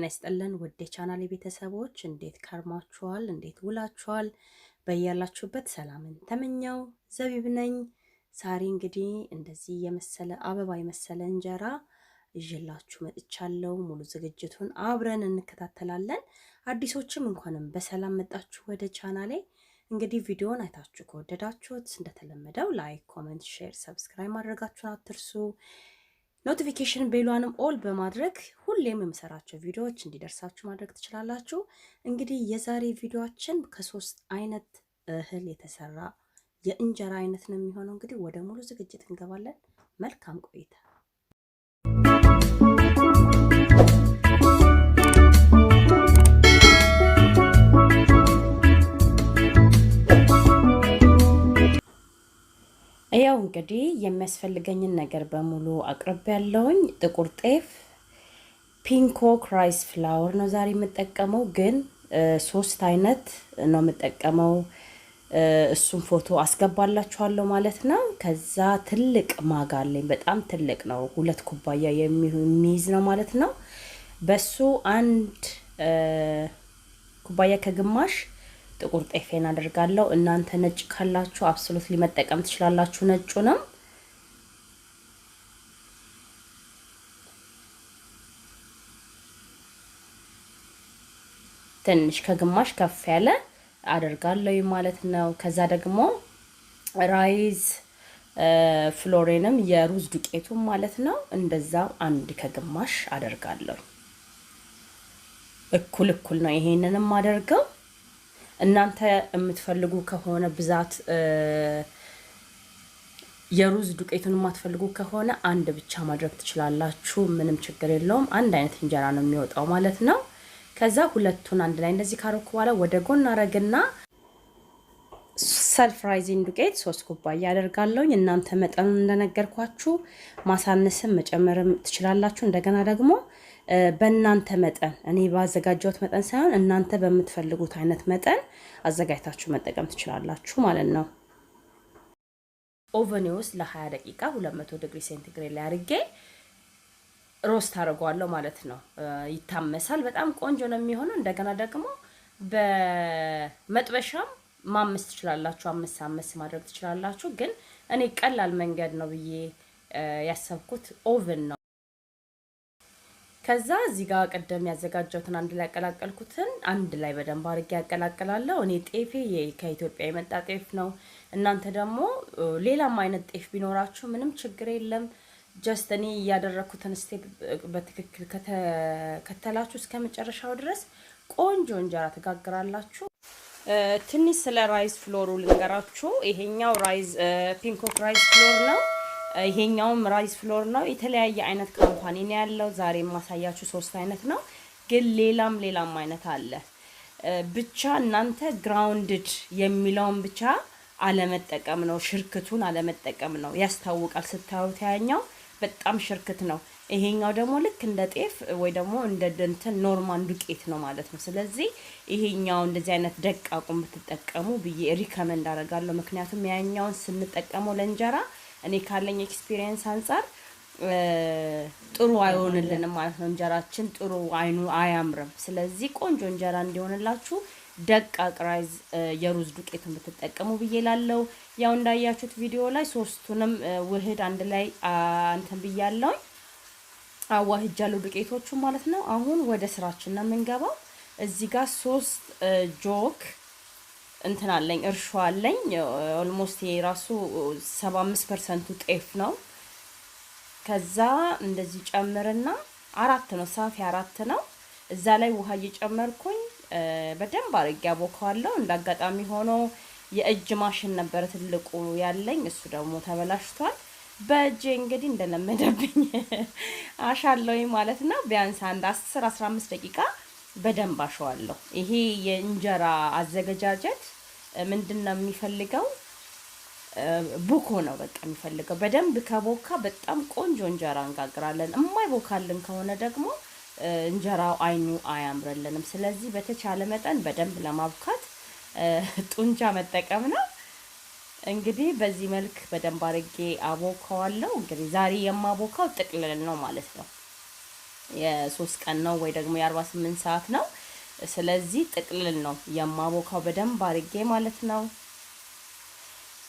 ጤና ይስጥልን ውድ የቻናሌ ቤተሰቦች እንዴት ከርማችኋል? እንዴት ውላችኋል? በያላችሁበት ሰላምን ተመኘው ዘቢብ ነኝ። ዛሬ እንግዲህ እንደዚህ የመሰለ አበባ የመሰለ እንጀራ ይዤላችሁ መጥቻለሁ። ሙሉ ዝግጅቱን አብረን እንከታተላለን። አዲሶችም እንኳንም በሰላም መጣችሁ ወደ ቻናሌ። እንግዲህ ቪዲዮውን አይታችሁ ከወደዳችሁት እንደተለመደው ላይክ፣ ኮሜንት፣ ሼር፣ ሰብስክራይብ ማድረጋችሁን አትርሱ። ኖቲፊኬሽን ቤሏንም ኦል በማድረግ ሁሌም የምሰራቸው ቪዲዮዎች እንዲደርሳችሁ ማድረግ ትችላላችሁ። እንግዲህ የዛሬ ቪዲዮአችን ከሶስት አይነት እህል የተሰራ የእንጀራ አይነት ነው የሚሆነው። እንግዲህ ወደ ሙሉ ዝግጅት እንገባለን። መልካም ቆይታ። ያው እንግዲህ የሚያስፈልገኝን ነገር በሙሉ አቅርቤ ያለውኝ ጥቁር ጤፍ፣ ፒንኮክ ራይስ ፍላወር ነው ዛሬ የምጠቀመው። ግን ሶስት አይነት ነው የምጠቀመው። እሱም ፎቶ አስገባላችኋለሁ ማለት ነው። ከዛ ትልቅ ማጋ አለኝ፣ በጣም ትልቅ ነው፣ 2 ኩባያ የሚይዝ ነው ማለት ነው። በሱ 1 ኩባያ ከግማሽ ጥቁር ጤፌን አደርጋለሁ። እናንተ ነጭ ካላችሁ አብሶሉትሊ መጠቀም ትችላላችሁ ነጩንም። ትንሽ ከግማሽ ከፍ ያለ አደርጋለሁ ማለት ነው። ከዛ ደግሞ ራይዝ ፍሎሬንም የሩዝ ዱቄቱም ማለት ነው እንደዛው 1 ከግማሽ አደርጋለሁ። እኩል ነው ይሄንንም አደርገው። እናንተ የምትፈልጉ ከሆነ ብዛት የሩዝ ዱቄቱን የማትፈልጉ ከሆነ 1 ብቻ ማድረግ ትችላላችሁ። ምንም ችግር የለውም። አንድ አይነት እንጀራ ነው የሚወጣው ማለት ነው። ከዛ ሁለቱን አንድ ላይ እንደዚህ ካረኩ በኋላ ወደ ጎን አረግና ሰልፍ ራይዚንግ ዱቄት 3 ኩባያ አደርጋለሁ። እናንተ መጠኑን እንደነገርኳችሁ ማሳነስም መጨመርም ትችላላችሁ። እንደገና ደግሞ በእናንተ መጠን፣ እኔ ባዘጋጀሁት መጠን ሳይሆን እናንተ በምትፈልጉት አይነት መጠን አዘጋጅታችሁ መጠቀም ትችላላችሁ ማለት ነው። ኦቨን ውስጥ ለ20 ደቂቃ 200 ዲግሪ ሴንቲግሬድ ላይ አድርጌ ሮስት አድርገዋለሁ ማለት ነው። ይታመሳል። በጣም ቆንጆ ነው የሚሆነው። እንደገና ደግሞ በመጥበሻም ማመስ ትችላላችሁ፣ አመስ ማድረግ ትችላላችሁ። ግን እኔ ቀላል መንገድ ነው ብዬ ያሰብኩት ኦቨን ነው። ከዛ እዚህ ጋር ቀደም ያዘጋጀሁትን አንድ ላይ ያቀላቀልኩትን አንድ ላይ በደንብ አድርጌ ያቀላቅላለሁ። እኔ ጤፌ ከኢትዮጵያ የመጣ ጤፍ ነው። እናንተ ደግሞ ሌላም አይነት ጤፍ ቢኖራችሁ ምንም ችግር የለም። ጀስት እኔ ያደረኩትን ስቴፕ በትክክል ከተላችሁ እስከ መጨረሻው ድረስ ቆንጆ እንጀራ ተጋግራላችሁ። ትንሽ ስለ ራይዝ ፍሎሩ ልንገራችሁ። ይሄኛው ራይዝ ፒንኮክ ራይዝ ፍሎር ነው። ይሄኛውም ራይዝ ፍሎር ነው። የተለያየ አይነት ካምፓኒ ነው ያለው። ዛሬ የማሳያችሁ 3 አይነት ነው፣ ግን ሌላም አይነት አለ። ብቻ እናንተ ግራውንድድ የሚለውን ብቻ አለመጠቀም ነው፣ ሽርክቱን አለመጠቀም ነው። ያስታውቃል ስታዩት፣ ያኛው በጣም ሽርክት ነው። ይሄኛው ደግሞ ልክ እንደ ጤፍ ወይ ደግሞ እንደ እንትን ኖርማል ዱቄት ነው ማለት ነው። ስለዚህ ይሄኛው እንደዚህ አይነት ደቃቁን ብትጠቀሙ ብዬ ሪከመንድ አደርጋለሁ። ምክንያቱም ያኛውን ስንጠቀመው ለእንጀራ እኔ ካለኝ ኤክስፒሪየንስ አንፃር ጥሩ አይሆንልንም ማለት ነው። እንጀራችን ጥሩ አይኑ አያምርም። ስለዚህ ቆንጆ እንጀራ እንዲሆንላችሁ ደቃቅ ራይዝ የሩዝ ዱቄቱን ብትጠቀሙ ብዬ ላለው። ያው እንዳያችሁት ቪዲዮ ላይ 3ቱንም ውህድ አንድ ላይ እንትን ብያለሁ፣ አዋህጃለሁ ዱቄቶቹ ማለት ነው። አሁን ወደ ስራችን ነው የምንገባው። እዚህ ጋር 3 ጆክ እንትን አለኝ፣ እርሾ አለኝ። ኦልሞስት የራሱ 75% ጤፍ ነው። ከዛ እንደዚህ ጨምርና 4 ነው ሳፊ 4 ነው። እዛ ላይ ውሃ እየጨመርኩኝ በደንብ አድርጌ አቦካዋለሁ። እንዳጋጣሚ ሆኖ የእጅ ማሽን ነበር ትልቁ ያለኝ፣ እሱ ደግሞ ተበላሽቷል። በእጄ እንግዲህ እንደለመደብኝ አሻለሁኝ ማለት ነው። ቢያንስ አንድ 10-15 ደቂቃ በደንብ አሸዋለሁ። ይሄ የእንጀራ አዘገጃጀት ምንድነው የሚፈልገው? ቡኮ ነው በቃ የሚፈልገው። በደንብ ከቦካ በጣም ቆንጆ እንጀራ እንጋግራለን። የማይቦካልን ከሆነ ደግሞ እንጀራው አይኑ አያምርልንም። ስለዚህ በተቻለ መጠን በደንብ ለማብካት ጡንቻ መጠቀም ነው። እንግዲህ በዚህ መልክ በደንብ አድርጌ አቦካዋለሁ። እንግዲህ ዛሬ የማቦካው ጥቅልል ነው ማለት ነው። የ3 ቀን ነው ወይ ደግሞ የ48 ሰዓት ነው። ስለዚህ ጥቅልል ነው የማቦካው በደንብ አድርጌ ማለት ነው።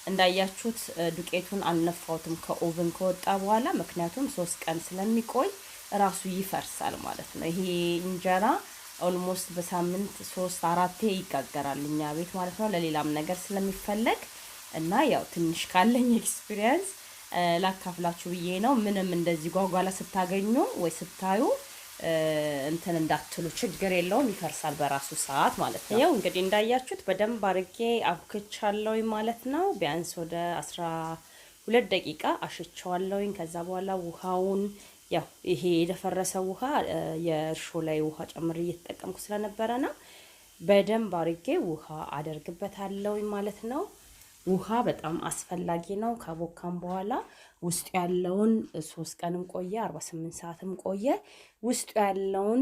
እንዳያችሁት ዱቄቱን አልነፋውትም ከኦቨን ከወጣ በኋላ፣ ምክንያቱም 3 ቀን ስለሚቆይ ራሱ ይፈርሳል ማለት ነው። ይሄ እንጀራ ኦልሞስት በሳምንት 3-4 ይጋገራል እኛ ቤት ማለት ነው፣ ለሌላም ነገር ስለሚፈለግ እና ያው ትንሽ ካለኝ ኤክስፒሪየንስ ላካፍላችሁ ብዬ ነው። ምንም እንደዚህ ጓጓላ ስታገኙ ወይ ስታዩ እንትን እንዳትሉ፣ ችግር የለውም ይፈርሳል በራሱ ሰዓት ማለት ነው። ያው እንግዲህ እንዳያችሁት በደንብ አርጌ አብክቻለሁ ማለት ነው። ቢያንስ ወደ 12 ደቂቃ አሽቸዋለሁኝ። ከዛ በኋላ ውሃውን ያው ይሄ የደፈረሰ ውሃ የእርሾ ላይ ውሃ ጨምሬ እየተጠቀምኩ ስለነበረ ነው። በደንብ አርጌ ውሃ አደርግበታለሁ ማለት ነው። ውሃ በጣም አስፈላጊ ነው። ካቦካም በኋላ ውስጡ ያለውን 3 ቀንም ቆየ 48 ሰዓትም ቆየ ውስጡ ያለውን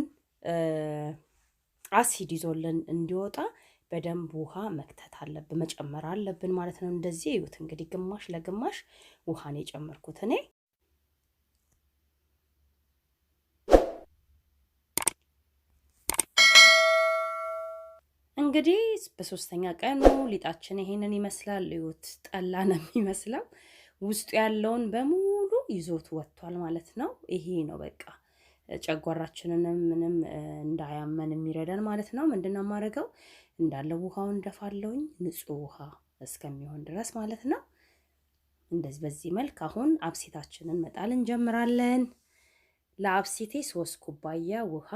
አሲድ ይዞልን እንዲወጣ በደንብ ውሃ መክተት አለብን፣ መጨመር አለብን ማለት ነው። እንደዚህ እዩት እንግዲህ ግማሽ ለግማሽ ውሃን የጨመርኩት እኔ። እንግዲህ በሶስተኛ ቀኑ ሊጣችን ይሄንን ይመስላል። እዩት ጠላ ነው የሚመስለው። ውስጡ ያለውን በሙሉ ይዞት ወጥቷል ማለት ነው። ይሄ ነው በቃ ጨጓራችንንም ምንም እንዳያመን የሚረዳን ማለት ነው። ምንድነው የማደርገው? እንዳለ ውሃውን እንደፋለውኝ ንጹህ ውሃ እስከሚሆን ድረስ ማለት ነው። እንደዚህ በዚህ መልክ አሁን አብሲታችንን መጣል እንጀምራለን። ለአብሲቴ 3 ኩባያ ውሃ፣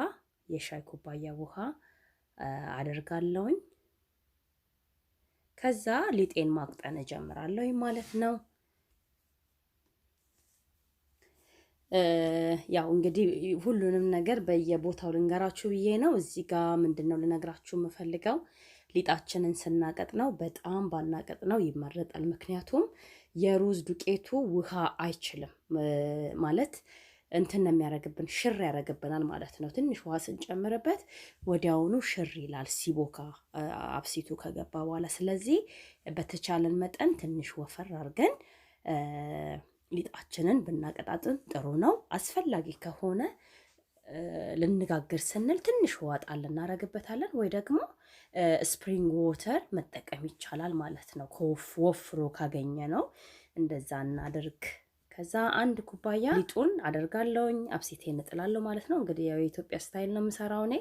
የሻይ ኩባያ ውሃ አደርጋለሁኝ። ከዛ ሊጤን ማቅጠን እጀምራለሁ ማለት ነው። ያው እንግዲህ ሁሉንም ነገር በየቦታው ልንገራችሁ ብዬ ነው። እዚህ ጋር ምንድነው ልነግራችሁ የምፈልገው፣ ሊጣችንን ስናቀጥነው በጣም ባናቀጥነው ይመረጣል። ምክንያቱም የሩዝ ዱቄቱ ውሃ አይችልም ማለት እንትን ነው የሚያደርግብን፣ ሽር ያደርግብናል ማለት ነው። ትንሽ ውሃ ስንጨምርበት ወዲያውኑ ሽር ይላል ሲቦካ አብሲቱ ከገባ በኋላ። ስለዚህ በተቻለን መጠን ትንሽ ወፈር አድርገን ሊጣችንን ብናቀጣጥን ጥሩ ነው። አስፈላጊ ከሆነ ልንጋግር ስንል ትንሽ ውሃ ጣል እናደርግበታለን፣ ወይ ደግሞ ስፕሪንግ ወተር መጠቀም ይቻላል ማለት ነው። ወፍሮ ካገኘ ነው እንደዛ እናድርግ። ከዛ 1 ኩባያ ሊጡን አደርጋለሁኝ፣ አብሲቴን እጥላለሁ ማለት ነው። እንግዲህ ያው የኢትዮጵያ ስታይል ነው የምሰራው እኔ።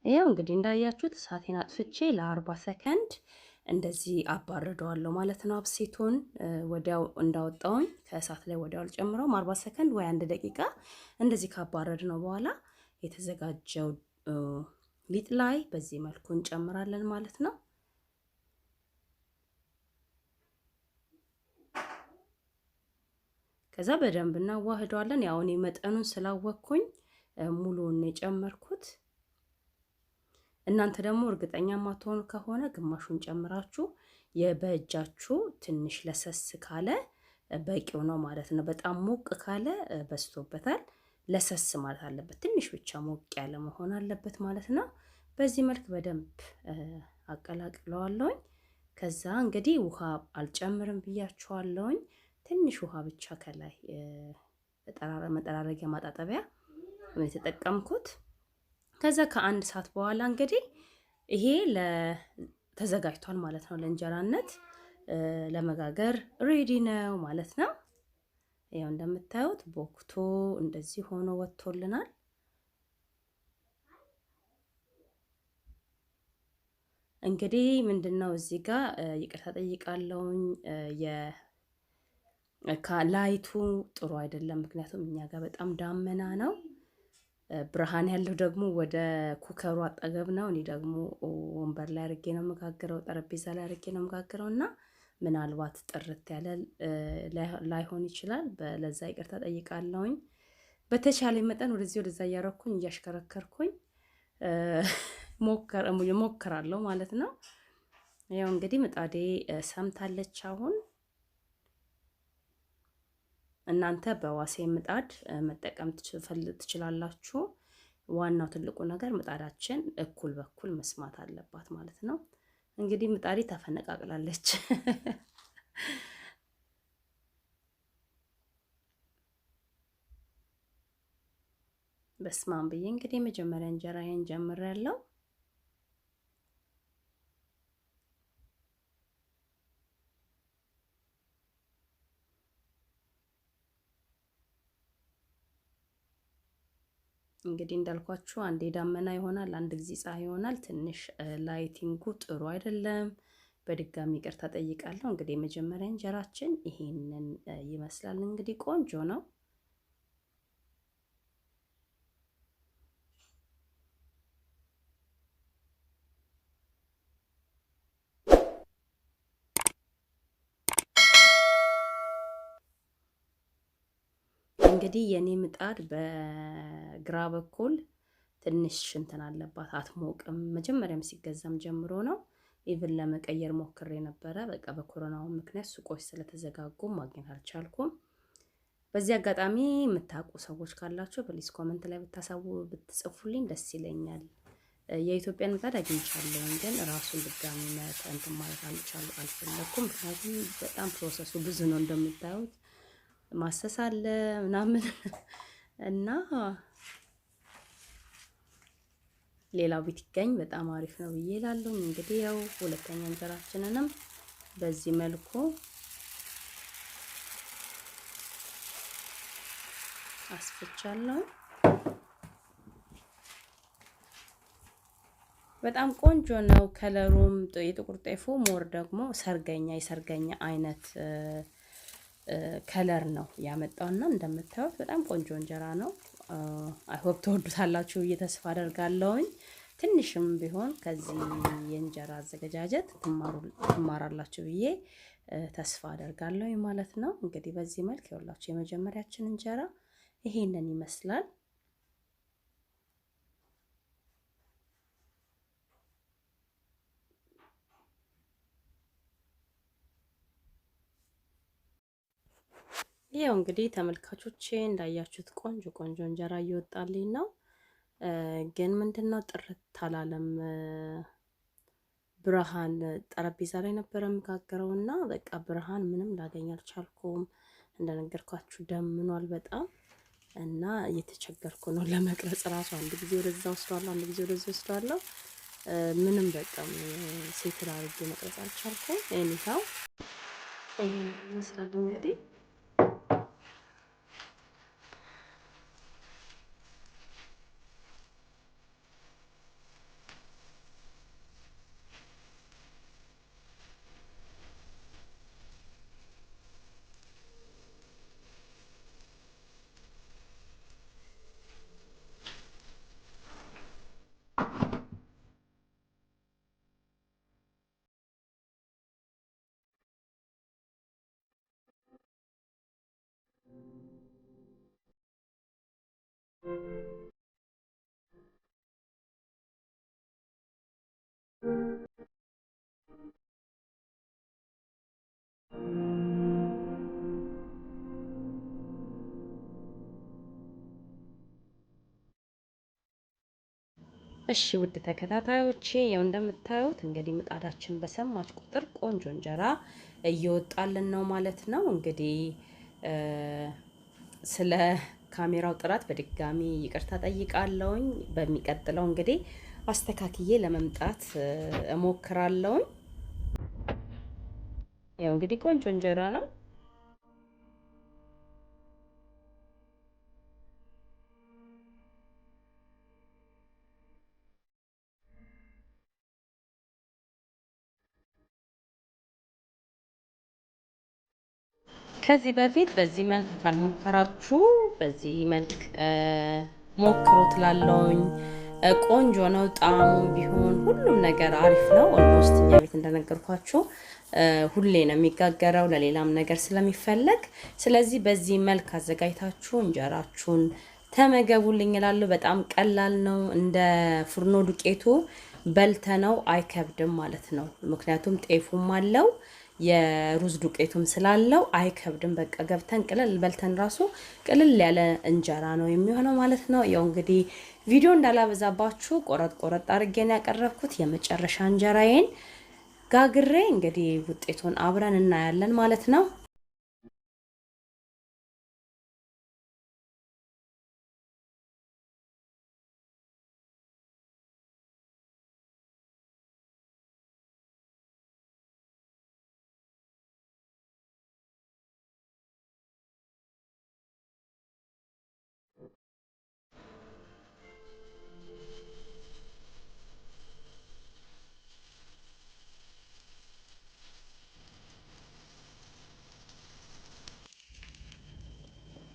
ያው እንግዲህ እንዳያችሁት እሳቴን አጥፍቼ ለ40 ሰከንድ እንደዚህ አባርደዋለሁ ማለት ነው። አብሲቱን ወዲያው እንዳወጣውኝ ከእሳት ላይ ወዲያው አልጨምረውም። 40 ሰከንድ ወይ 1 ደቂቃ እንደዚህ ካባረድ ነው በኋላ የተዘጋጀው ሊጥ ላይ በዚህ መልኩ እንጨምራለን ማለት ነው። ከዛ በደንብ እናዋህደዋለን። ያው እኔ መጠኑን ስላወቅኩኝ ሙሉውን የጨመርኩት፣ እናንተ ደግሞ እርግጠኛ ማትሆኑ ከሆነ ግማሹን ጨምራችሁ በእጃችሁ ትንሽ ለሰስ ካለ በቂው ነው ማለት ነው። በጣም ሞቅ ካለ በስቶበታል። ለሰስ ማለት አለበት፣ ትንሽ ብቻ ሞቅ ያለ መሆን አለበት ማለት ነው። በዚህ መልክ በደንብ አቀላቅለዋለሁኝ። ከዛ እንግዲህ ውሃ አልጨምርም ብያችኋለሁኝ። ትንሽ ውሃ ብቻ ከላይ መጠራረጊያ ማጣጠቢያ የተጠቀምኩት። ከዛ ከ1 ሰዓት በኋላ እንግዲህ ይሄ ተዘጋጅቷል ማለት ነው። ለእንጀራነት ለመጋገር ሬዲ ነው ማለት ነው። ያው እንደምታዩት ቦክቶ እንደዚህ ሆኖ ወጥቶልናል። እንግዲህ ምንድነው እዚህ ጋር ይቅርታ ጠይቃለሁኝ። ላይቱ ጥሩ አይደለም፣ ምክንያቱም እኛ ጋር በጣም ዳመና ነው። ብርሃን ያለው ደግሞ ወደ ኩከሩ አጠገብ ነው። እኔ ደግሞ ወንበር ላይ አድርጌ ነው የምጋግረው፣ ጠረጴዛ ላይ አድርጌ ነው የምጋግረው እና ምናልባት ጥርት ያለ ላይሆን ይችላል። ለዛ ይቅርታ ጠይቃለሁኝ። በተቻለ መጠን ወደዚህ ወደዛ እያረኩኝ እያሽከረከርኩኝ ሞክራለሁ ማለት ነው። ያው እንግዲህ ምጣዴ ሰምታለች አሁን። እናንተ በዋሴ ምጣድ መጠቀም ትችላላችሁ። ዋናው ትልቁ ነገር ምጣዳችን እኩል በኩል መስማት አለባት ማለት ነው። እንግዲህ ምጣዴ ተፈነቃቅላለች። በስማም ብዬ እንግዲህ መጀመሪያ እንጀራዬን ጀምሬያለሁ። እንግዲህ እንዳልኳችሁ አንዴ ዳመና ይሆናል፣ አንድ ጊዜ ፀሐይ ይሆናል። ትንሽ ላይቲንጉ ጥሩ አይደለም። በድጋሚ ይቅርታ ጠይቃለሁ። እንግዲህ የመጀመሪያ እንጀራችን ይሄንን ይመስላል። እንግዲህ ቆንጆ ነው። እንግዲህ የኔ ምጣድ በግራ በኩል ትንሽ እንትን አለባት፣ አትሞቅም። መጀመሪያም ሲገዛም ጀምሮ ነው። ኢቭን ለመቀየር ሞክሬ ነበረ። በቃ በኮሮናው ምክንያት ሱቆች ስለተዘጋጉ ማግኘት አልቻልኩም። በዚህ አጋጣሚ የምታውቁ ሰዎች ካላችሁ ፕሊስ ኮመንት ላይ ብትጽፉልኝ ደስ ይለኛል። የኢትዮጵያን ምጣድ አግኝቻለሁ፣ ግን ራሱን ድጋሚ እንትን ማለት አልፈለኩም። ምክንያቱም በጣም ፕሮሰሱ ብዙ ነው እንደምታዩት፣ ማሰስ አለ ምናምን እና ሌላው ቢትገኝ በጣም አሪፍ ነው ብዬ እላለሁ። እንግዲህ ያው ሁለተኛ እንጀራችንንም በዚህ መልኩ አስፍቻለሁ። በጣም ቆንጆ ነው ከለሩም። የጥቁር ጤፉ ሞር ደግሞ የሰርገኛ አይነት ከለር ነው ያመጣውና እንደምታዩት በጣም ቆንጆ እንጀራ ነው። አይ ሆፕ ተወዱታላችሁ ብዬ ተስፋ አደርጋለሁኝ። ትንሽም ቢሆን ከዚህ የእንጀራ አዘገጃጀት ትማራላችሁ ብዬ ተስፋ አደርጋለሁ ማለት ነው። እንግዲህ በዚህ መልክ ይኸውላችሁ የመጀመሪያችን እንጀራ ይሄንን ይመስላል። ያው እንግዲህ ተመልካቾቼ እንዳያችሁት ቆንጆ ቆንጆ እንጀራ እየወጣልኝ ነው። ግን ምንድነው ጥርት አላለም። ብርሃን ጠረጴዛ ላይ ነበር የምጋገረውና በቃ ብርሃን ምንም ላገኝ አልቻልኩም። እንደነገርኳችሁ ደምኗል በጣም እና እየተቸገርኩ ነው ለመቅረጽ ራሱ። አንድ ጊዜ ወደዛ ወስዷለሁ፣ አንድ ጊዜ ወደዛ ወስዷለሁ። ምንም በቃ ሴትል አድርጌ መቅረጽ አልቻልኩም። ኤኒሃው ይሄን ይመስላል እንግዲህ እሺ ውድ ተከታታዮቼ ያው እንደምታዩት እንግዲህ ምጣዳችን በሰማች ቁጥር ቆንጆ እንጀራ እየወጣልን ነው ማለት ነው። እንግዲህ ስለ ካሜራው ጥራት በድጋሚ ይቅርታ ጠይቃለሁኝ። በሚቀጥለው እንግዲህ አስተካክዬ ለመምጣት እሞክራለሁኝ። ያው እንግዲህ ቆንጆ እንጀራ ነው። ከዚህ በፊት በዚህ መልክ ካልሞከራችሁ በዚህ መልክ ሞክሩት ላለውኝ ቆንጆ ነው። ጣዕሙም ቢሆን ሁሉም ነገር አሪፍ ነው። ኦልሞስት እኛ ቤት እንደነገርኳችሁ ሁሌ ነው የሚጋገረው ለሌላም ነገር ስለሚፈለግ፣ ስለዚህ በዚህ መልክ አዘጋጅታችሁ እንጀራችሁን ተመገቡልኝ እላለሁ። በጣም ቀላል ነው። እንደ ፍርኖ ዱቄቱ በልተነው አይከብድም ማለት ነው። ምክንያቱም ጤፉም አለው የሩዝ ዱቄቱም ስላለው አይከብድም። በቃ ገብተን ቅልል በልተን ራሱ ቅልል ያለ እንጀራ ነው የሚሆነው ማለት ነው። ያው እንግዲህ ቪዲዮ እንዳላበዛባችሁ ቆረጥ ቆረጥ አድርጌን ያቀረብኩት የመጨረሻ እንጀራዬን ጋግሬ እንግዲህ ውጤቱን አብረን እናያለን ማለት ነው።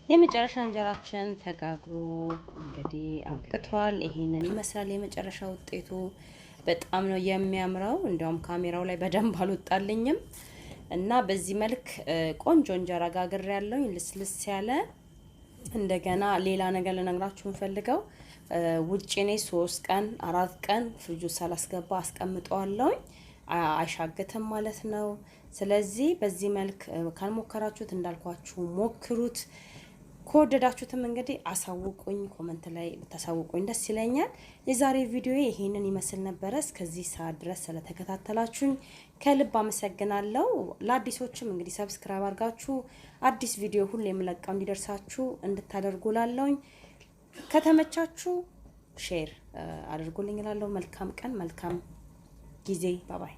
የመጨረሻ እንጀራችን ተጋግሮ እንግዲህ አብቅቷል። ይሄንን ይመስላል የመጨረሻ ውጤቱ። በጣም ነው የሚያምረው። እንዲያውም ካሜራው ላይ በደንብ አልወጣልኝም እና በዚህ መልክ ቆንጆ እንጀራ ጋግሬ ያለውኝ ልስልስ ያለ። እንደገና ሌላ ነገር ልነግራችሁ እንፈልገው ውጪ እኔ 3 ቀን 4 ቀን ፍሪጅ ውስጥ ሳላስገባ አስቀምጠዋለሁኝ። አይሻግትም ማለት ነው። ስለዚህ በዚህ መልክ ካልሞከራችሁት እንዳልኳችሁ ሞክሩት። ከወደዳችሁትም እንግዲህ አሳውቁኝ፣ ኮመንት ላይ ብታሳውቁኝ ደስ ይለኛል። የዛሬ ቪዲዮ ይሄንን ይመስል ነበረ። እስከዚህ ሰዓት ድረስ ስለተከታተላችሁኝ ከልብ አመሰግናለሁ። ለአዲሶችም እንግዲህ ሰብስክራይብ አድርጋችሁ አዲስ ቪዲዮ ሁሉ የምለቀው እንዲደርሳችሁ እንድታደርጉ ላለውኝ። ከተመቻችሁ ሼር አድርጉልኝ እላለሁ። መልካም ቀን፣ መልካም ጊዜ። ባባይ